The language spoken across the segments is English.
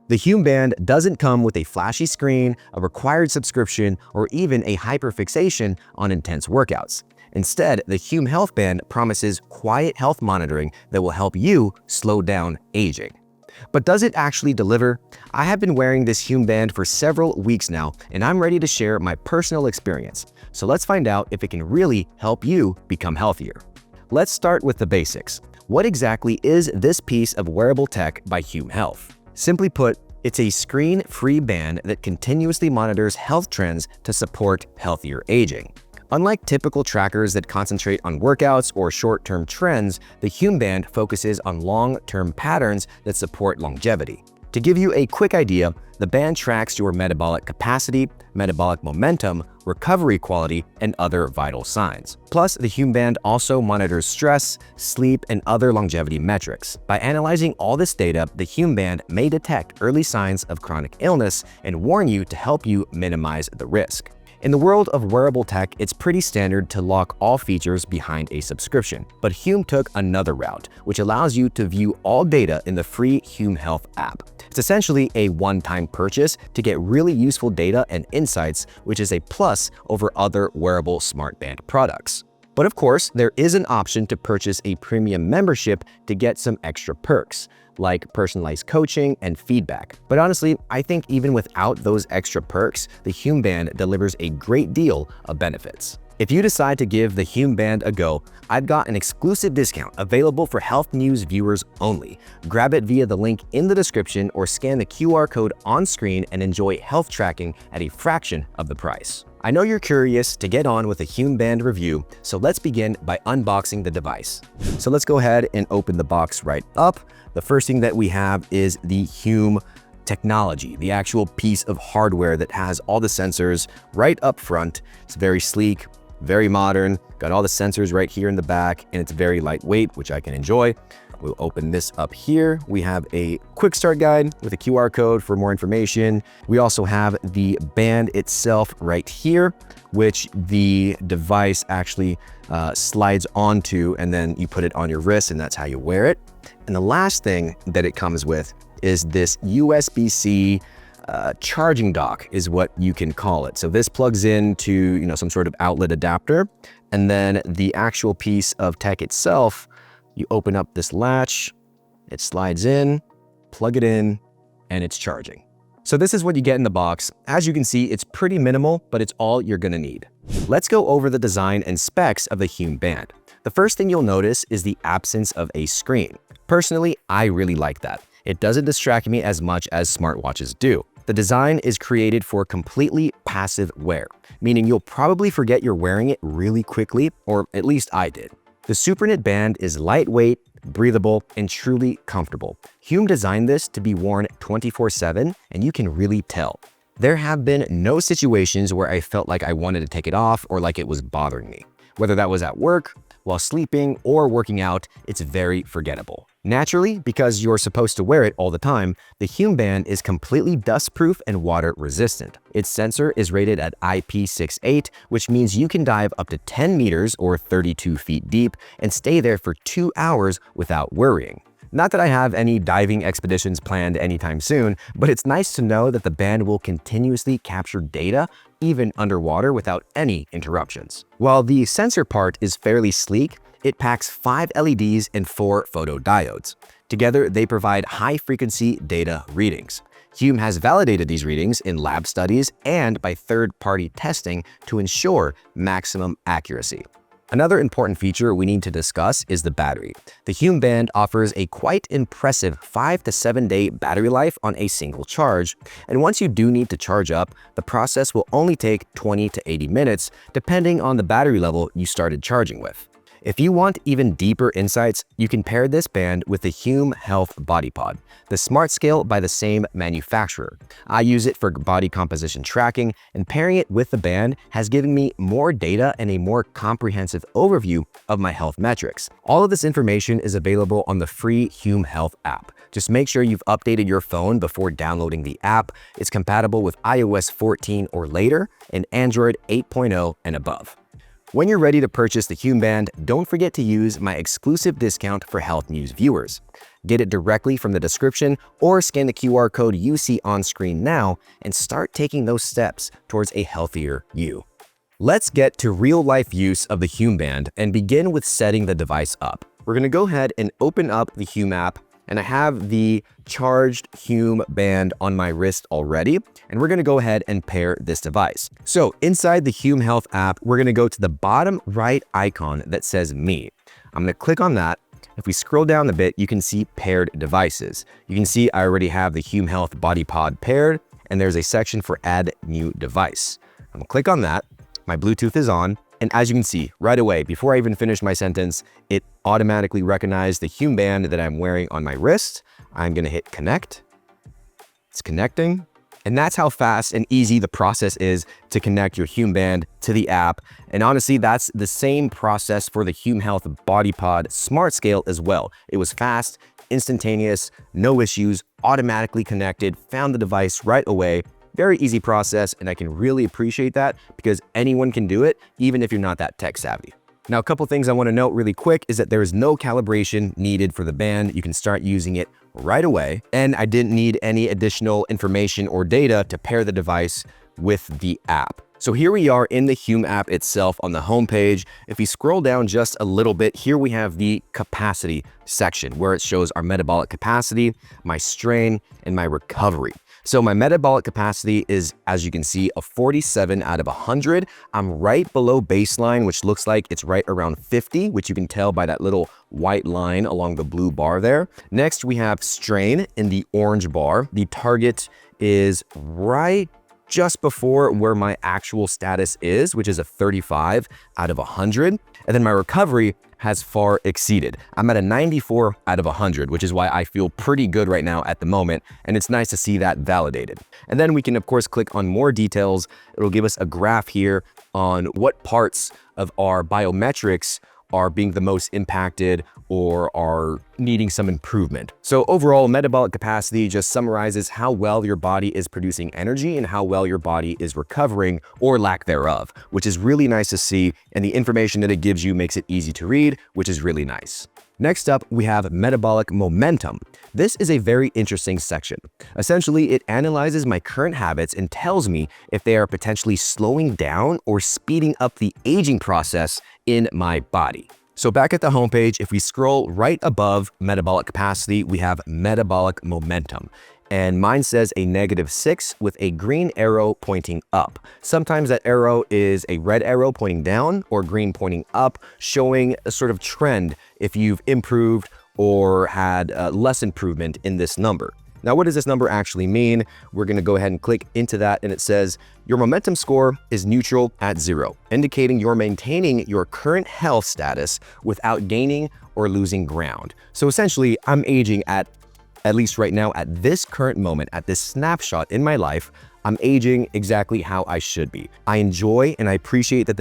The Hume Band doesn't come with a flashy screen, a required subscription, or even a hyperfixation on intense workouts. Instead, the Hume Health Band promises quiet health monitoring that will help you slow down aging. But does it actually deliver? I have been wearing this Hume Band for several weeks now, and I'm ready to share my personal experience. So let's find out if it can really help you become healthier. Let's start with the basics. What exactly is this piece of wearable tech by Hume Health? Simply put, it's a screen-free band that continuously monitors health trends to support healthier aging. Unlike typical trackers that concentrate on workouts or short-term trends, the Hume Band focuses on long-term patterns that support longevity. To give you a quick idea, the band tracks your metabolic capacity, metabolic momentum, recovery quality, and other vital signs. Plus, the Hume Band also monitors stress, sleep, and other longevity metrics. By analyzing all this data, the Hume Band may detect early signs of chronic illness and warn you to help you minimize the risk. In the world of wearable tech, it's pretty standard to lock all features behind a subscription, but Hume took another route, which allows you to view all data in the free Hume Health app. It's essentially a one-time purchase to get really useful data and insights, which is a plus over other wearable smart band products. But of course, there is an option to purchase a premium membership to get some extra perks, like personalized coaching and feedback. But honestly, I think even without those extra perks, the Hume Band delivers a great deal of benefits. If you decide to give the Hume Band a go, I've got an exclusive discount available for Healthnews viewers only. Grab it via the link in the description or scan the QR code on screen and enjoy health tracking at a fraction of the price. I know you're curious to get on with a Hume Band review, so let's begin by unboxing the device. So let's go ahead and open the box right up. The first thing that we have is the Hume technology, the actual piece of hardware that has all the sensors right up front. It's very sleek, very modern, got all the sensors right here in the back, and it's very lightweight, which I can enjoy. We'll open this up here. We have a quick start guide with a QR code for more information. We also have the band itself right here, which the device actually slides onto, and then you put it on your wrist, and that's how you wear it. And the last thing that it comes with is this USB-C charging dock is what you can call it. So this plugs into some sort of outlet adapter, and then the actual piece of tech itself, you open up this latch, it slides in, plug it in, and it's charging. So this is what you get in the box. As you can see, it's pretty minimal, but it's all you're gonna need. Let's go over the design and specs of the Hume Band. The first thing you'll notice is the absence of a screen. Personally, I really like that. It doesn't distract me as much as smartwatches do. The design is created for completely passive wear, meaning you'll probably forget you're wearing it really quickly, or at least I did. The SuperKnit band is lightweight, breathable, and truly comfortable. Hume designed this to be worn 24/7, and you can really tell. There have been no situations where I felt like I wanted to take it off or like it was bothering me. Whether that was at work, while sleeping, or working out, it's very forgettable. Naturally, because you're supposed to wear it all the time, the Hume Band is completely dustproof and water resistant. Its sensor is rated at IP68, which means you can dive up to 10 meters or 32 feet deep and stay there for 2 hours without worrying. Not that I have any diving expeditions planned anytime soon, but it's nice to know that the band will continuously capture data even underwater without any interruptions. While the sensor part is fairly sleek, it packs 5 LEDs and 4 photodiodes. Together, they provide high-frequency data readings. Hume has validated these readings in lab studies and by third-party testing to ensure maximum accuracy. Another important feature we need to discuss is the battery. The Hume Band offers a quite impressive 5 to 7 day battery life on a single charge, and once you do need to charge up, the process will only take 20 to 80 minutes, depending on the battery level you started charging with. If you want even deeper insights, you can pair this band with the Hume Health Body Pod, the smart scale by the same manufacturer. I use it for body composition tracking, and pairing it with the band has given me more data and a more comprehensive overview of my health metrics. All of this information is available on the free Hume Health app. Just make sure you've updated your phone before downloading the app. It's compatible with iOS 14 or later and Android 8.0 and above. When you're ready to purchase the Hume Band, don't forget to use my exclusive discount for Healthnews viewers. Get it directly from the description or scan the QR code you see on screen now and start taking those steps towards a healthier you. Let's get to real-life use of the Hume Band and begin with setting the device up. We're going to go ahead and open up the Hume app, and I have the charged Hume Band on my wrist already, and we're going to go ahead and pair this device. So inside the Hume Health app, we're going to go to the bottom right icon that says Me. I'm going to click on that. If we scroll down a bit, you can see paired devices. You can see I already have the Hume Health Body Pod paired, and there's a section for Add New Device. I'm going to click on that. My Bluetooth is on, and as you can see, right away, before I even finish my sentence, it automatically recognized the Hume Band that I'm wearing on my wrist. I'm gonna hit connect. It's connecting. And that's how fast and easy the process is to connect your Hume Band to the app. And honestly, that's the same process for the Hume Health Body Pod Smart Scale as well. It was fast, instantaneous, no issues, automatically connected, found the device right away. Very easy process, and I can really appreciate that because anyone can do it, even if you're not that tech savvy. Now, a couple things I want to note really quick is that there is no calibration needed for the band. You can start using it right away, and I didn't need any additional information or data to pair the device with the app. So here we are in the Hume app itself on the homepage. If we scroll down just a little bit, here we have the capacity section where it shows our metabolic capacity, my strain, and my recovery. So my metabolic capacity is, as you can see, a 47 out of 100. I'm right below baseline, which looks like it's right around 50, which you can tell by that little white line along the blue bar there. Next, we have strain in the orange bar. The target is right just before where my actual status is, which is a 35 out of 100. And then my recovery has far exceeded. I'm at a 94 out of 100, which is why I feel pretty good right now at the moment. And it's nice to see that validated. And then we can, of course, click on more details. It'll give us a graph here on what parts of our biometrics are being the most impacted or are needing some improvement. So overall, metabolic capacity just summarizes how well your body is producing energy and how well your body is recovering or lack thereof, which is really nice to see. And the information that it gives you makes it easy to read, which is really nice. Next up, we have metabolic momentum. This is a very interesting section. Essentially, it analyzes my current habits and tells me if they are potentially slowing down or speeding up the aging process in my body. So back at the homepage, if we scroll right above metabolic capacity, we have metabolic momentum. And mine says a -6 with a green arrow pointing up. Sometimes that arrow is a red arrow pointing down or green pointing up, showing a sort of trend if you've improved or had less improvement in this number. Now, what does this number actually mean? We're going to go ahead and click into that, and it says your momentum score is neutral at 0, indicating you're maintaining your current health status without gaining or losing ground. So essentially, I'm aging at least right now, at this current moment, at this snapshot in my life, I'm aging exactly how I should be. I enjoy and I appreciate that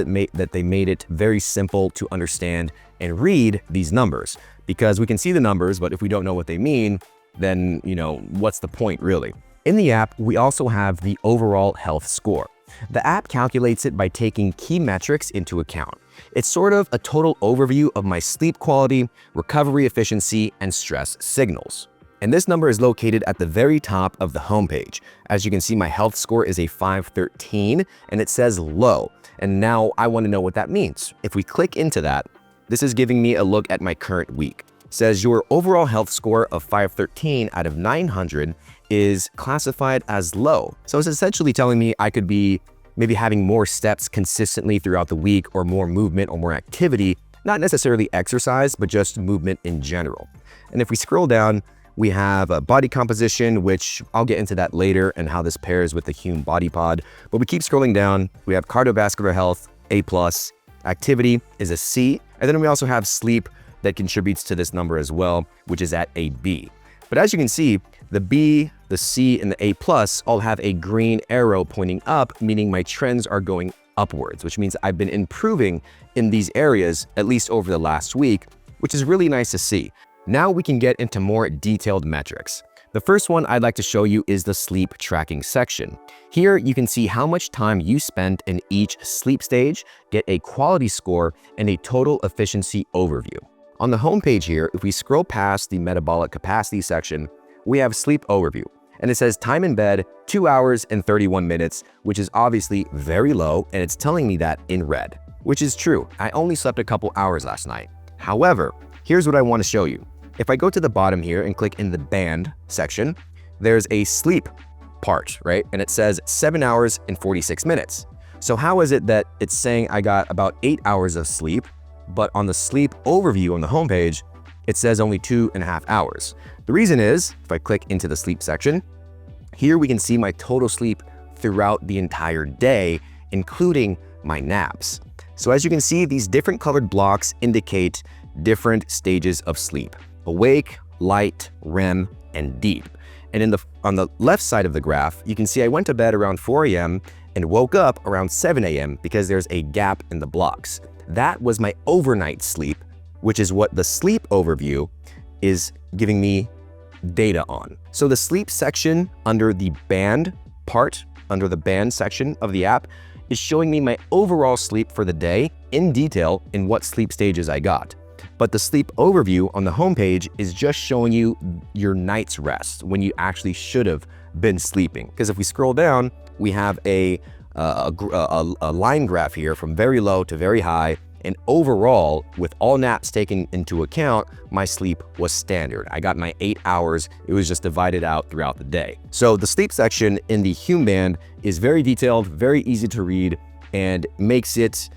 they made it very simple to understand and read these numbers, because we can see the numbers, but if we don't know what they mean, then, what's the point really? In the app, we also have the overall health score. The app calculates it by taking key metrics into account. It's sort of a total overview of my sleep quality, recovery efficiency, and stress signals. And this number is located at the very top of the homepage. As you can see, my health score is a 513 and it says low. And now I want to know what that means. If we click into that, this is giving me a look at my current week. It says your overall health score of 513 out of 900 is classified as low. So it's essentially telling me I could be maybe having more steps consistently throughout the week, or more movement or more activity, not necessarily exercise, but just movement in general. And if we scroll down, we have a body composition, which I'll get into that later and how this pairs with the Hume Body Pod. But we keep scrolling down. We have cardiovascular health, A+, activity is a C, and then we also have sleep that contributes to this number as well, which is at a B. But as you can see, the B, the C, and the A+ all have a green arrow pointing up, meaning my trends are going upwards, which means I've been improving in these areas, at least over the last week, which is really nice to see. Now we can get into more detailed metrics. The first one I'd like to show you is the sleep tracking section. Here you can see how much time you spent in each sleep stage, get a quality score, and a total efficiency overview. On the homepage here, if we scroll past the metabolic capacity section, we have sleep overview. And it says time in bed, 2 hours and 31 minutes, which is obviously very low, and it's telling me that in red, which is true. I only slept a couple hours last night. However, here's what I want to show you. If I go to the bottom here and click in the band section, there's a sleep part, right? And it says 7 hours and 46 minutes. So how is it that it's saying I got about 8 hours of sleep, but on the sleep overview on the homepage, it says only 2.5 hours? The reason is, if I click into the sleep section, here we can see my total sleep throughout the entire day, including my naps. So as you can see, these different colored blocks indicate different stages of sleep: awake, light, REM, and deep. And on the left side of the graph, you can see I went to bed around 4 a.m. and woke up around 7 a.m. because there's a gap in the blocks. That was my overnight sleep, which is what the sleep overview is giving me data on. So the sleep section under the band part, under the band section of the app, is showing me my overall sleep for the day in detail in what sleep stages I got. But the sleep overview on the homepage is just showing you your night's rest when you actually should have been sleeping. Because if we scroll down, we have a line graph here from very low to very high. And overall, with all naps taken into account, my sleep was standard. I got my 8 hours. It was just divided out throughout the day. So the sleep section in the Hume Band is very detailed, very easy to read, and makes it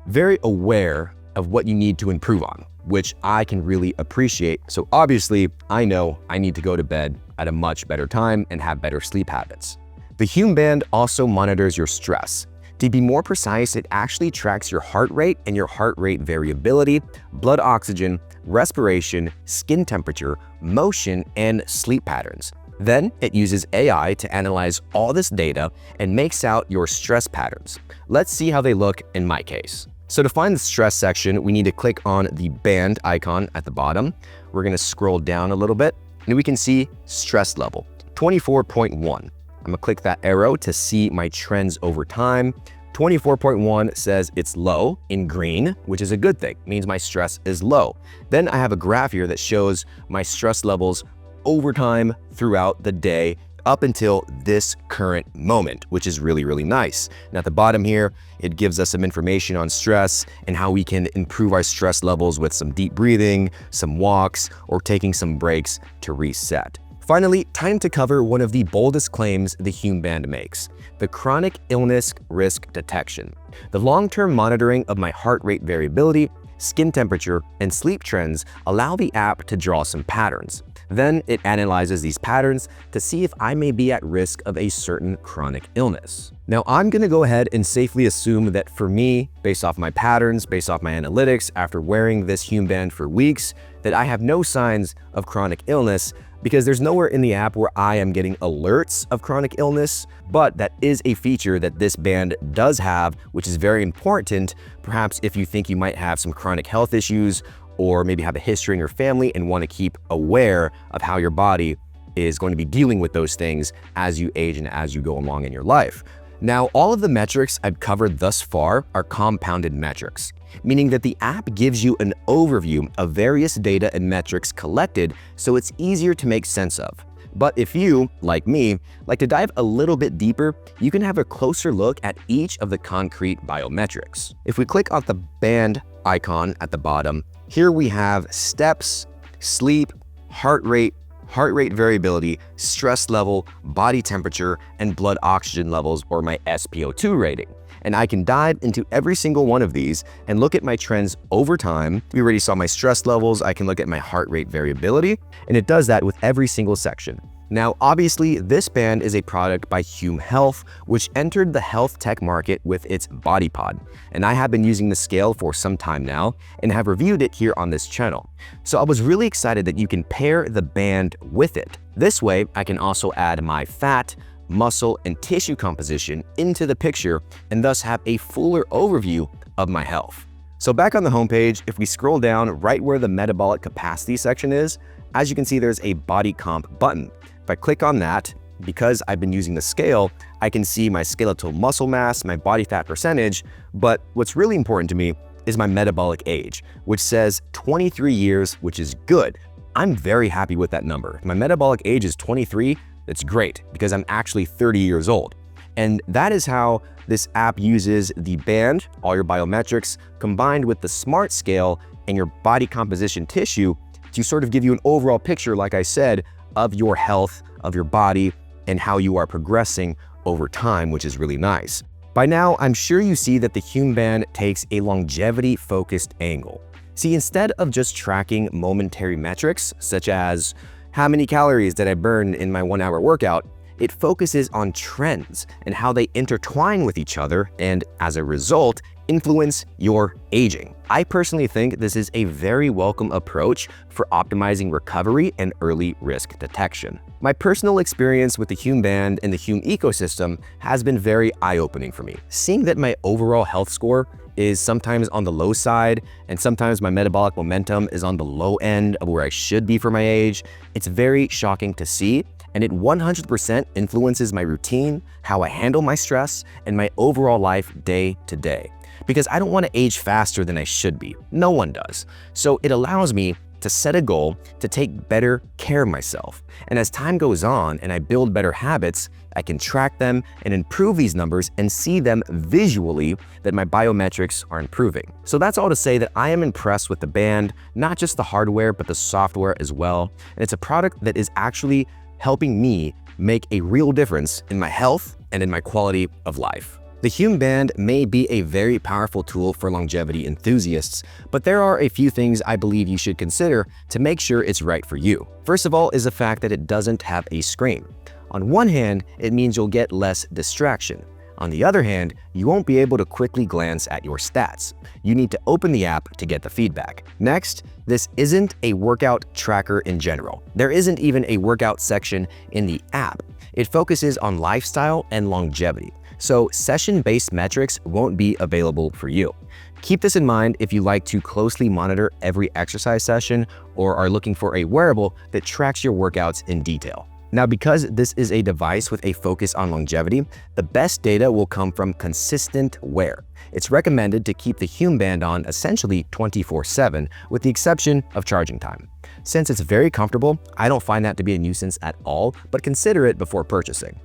very aware of what you need to improve on, which I can really appreciate. So obviously, I know I need to go to bed at a much better time and have better sleep habits. The Hume Band also monitors your stress. To be more precise, it actually tracks your heart rate and your heart rate variability, blood oxygen, respiration, skin temperature, motion, and sleep patterns. Then it uses AI to analyze all this data and makes out your stress patterns. Let's see how they look in my case. So to find the stress section, we need to click on the band icon at the bottom. We're going to scroll down a little bit and we can see stress level, 24.1. I'm gonna click that arrow to see my trends over time. 24.1 says it's low in green, which is a good thing. It means my stress is low. Then I have a graph here that shows my stress levels over time throughout the day up until this current moment, which is really, really nice. And at the bottom here, it gives us some information on stress and how we can improve our stress levels with some deep breathing, some walks, or taking some breaks to reset. Finally, time to cover one of the boldest claims the Hume Band makes: the chronic illness risk detection. The long-term monitoring of my heart rate variability, skin temperature, and sleep trends allow the app to draw some patterns. Then it analyzes these patterns to see if I may be at risk of a certain chronic illness. Now, I'm gonna go ahead and safely assume that for me, based off my patterns, based off my analytics, after wearing this Hume Band for weeks, that I have no signs of chronic illness, because there's nowhere in the app where I am getting alerts of chronic illness, but that is a feature that this band does have, which is very important, perhaps if you think you might have some chronic health issues or maybe have a history in your family and want to keep aware of how your body is going to be dealing with those things as you age and as you go along in your life. Now, all of the metrics I've covered thus far are compounded metrics, meaning that the app gives you an overview of various data and metrics collected so it's easier to make sense of. But if you, like me, like to dive a little bit deeper, you can have a closer look at each of the concrete biometrics. If we click on the band icon at the bottom, here we have steps, sleep, heart rate variability, stress level, body temperature, and blood oxygen levels, or my SpO2 rating. And I can dive into every single one of these and look at my trends over time. We already saw my stress levels. I can look at my heart rate variability, and it does that with every single section. Now, obviously, this band is a product by Hume Health, which entered the health tech market with its Body Pod. And I have been using the scale for some time now and have reviewed it here on this channel. So I was really excited that you can pair the band with it. This way, I can also add my fat, muscle, and tissue composition into the picture and thus have a fuller overview of my health. So back on the homepage, if we scroll down right where the metabolic capacity section is, as you can see, there's a body comp button. If I click on that, because I've been using the scale, I can see my skeletal muscle mass, my body fat percentage, but what's really important to me is my metabolic age, which says 23 years, which is good. I'm very happy with that number. If my metabolic age is 23, that's great because I'm actually 30 years old. And that is how this app uses the band, all your biometrics, combined with the smart scale and your body composition tissue to sort of give you an overall picture, like I said, of your health, of your body, and how you are progressing over time, which is really nice. By now, I'm sure you see that the Hume Band takes a longevity-focused angle. See, instead of just tracking momentary metrics, such as how many calories did I burn in my 1-hour workout, it focuses on trends and how they intertwine with each other and, as a result, influence your aging. I personally think this is a very welcome approach for optimizing recovery and early risk detection. My personal experience with the Hume Band and the Hume ecosystem has been very eye-opening for me. Seeing that my overall health score is sometimes on the low side and sometimes my metabolic momentum is on the low end of where I should be for my age, it's very shocking to see, and it 100% influences my routine, how I handle my stress, and my overall life day to day. Because I don't want to age faster than I should be. No one does. So it allows me to set a goal to take better care of myself. And as time goes on and I build better habits, I can track them and improve these numbers and see them visually that my biometrics are improving. So that's all to say that I am impressed with the band, not just the hardware, but the software as well. And it's a product that is actually helping me make a real difference in my health and in my quality of life. The Hume Band may be a very powerful tool for longevity enthusiasts, but there are a few things I believe you should consider to make sure it's right for you. First of all is the fact that it doesn't have a screen. On one hand, it means you'll get less distraction. On the other hand, you won't be able to quickly glance at your stats. You need to open the app to get the feedback. Next, this isn't a workout tracker in general. There isn't even a workout section in the app. It focuses on lifestyle and longevity. So session-based metrics won't be available for you. Keep this in mind if you like to closely monitor every exercise session or are looking for a wearable that tracks your workouts in detail. Now, because this is a device with a focus on longevity, the best data will come from consistent wear. It's recommended to keep the Hume Band on essentially 24/7, with the exception of charging time. Since it's very comfortable, I don't find that to be a nuisance at all, but consider it before purchasing.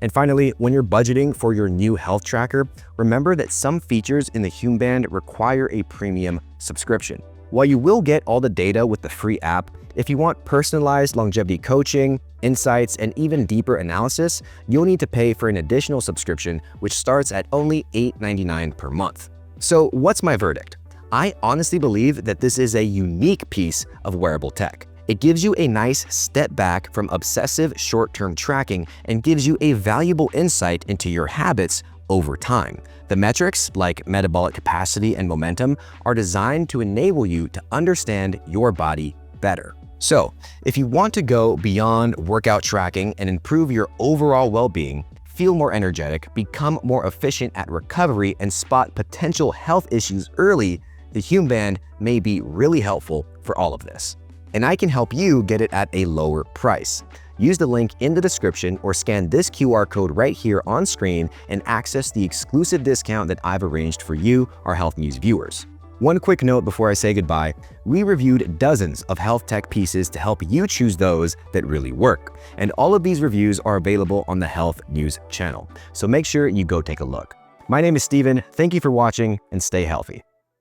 And finally, when you're budgeting for your new health tracker, remember that some features in the Hume Band require a premium subscription. While you will get all the data with the free app, if you want personalized longevity coaching, insights, and even deeper analysis, you'll need to pay for an additional subscription, which starts at only $8.99 per month. So what's my verdict? I honestly believe that this is a unique piece of wearable tech. It gives you a nice step back from obsessive short-term tracking and gives you a valuable insight into your habits over time. The metrics, like metabolic capacity and momentum, are designed to enable you to understand your body better. So, if you want to go beyond workout tracking and improve your overall well-being, feel more energetic, become more efficient at recovery, and spot potential health issues early, the Hume Band may be really helpful for all of this. And I can help you get it at a lower price. Use the link in the description or scan this QR code right here on screen and access the exclusive discount that I've arranged for you, our Healthnews viewers. One quick note before I say goodbye, we reviewed dozens of health tech pieces to help you choose those that really work. And all of these reviews are available on the Healthnews channel. So make sure you go take a look. My name is Steven, thank you for watching and stay healthy.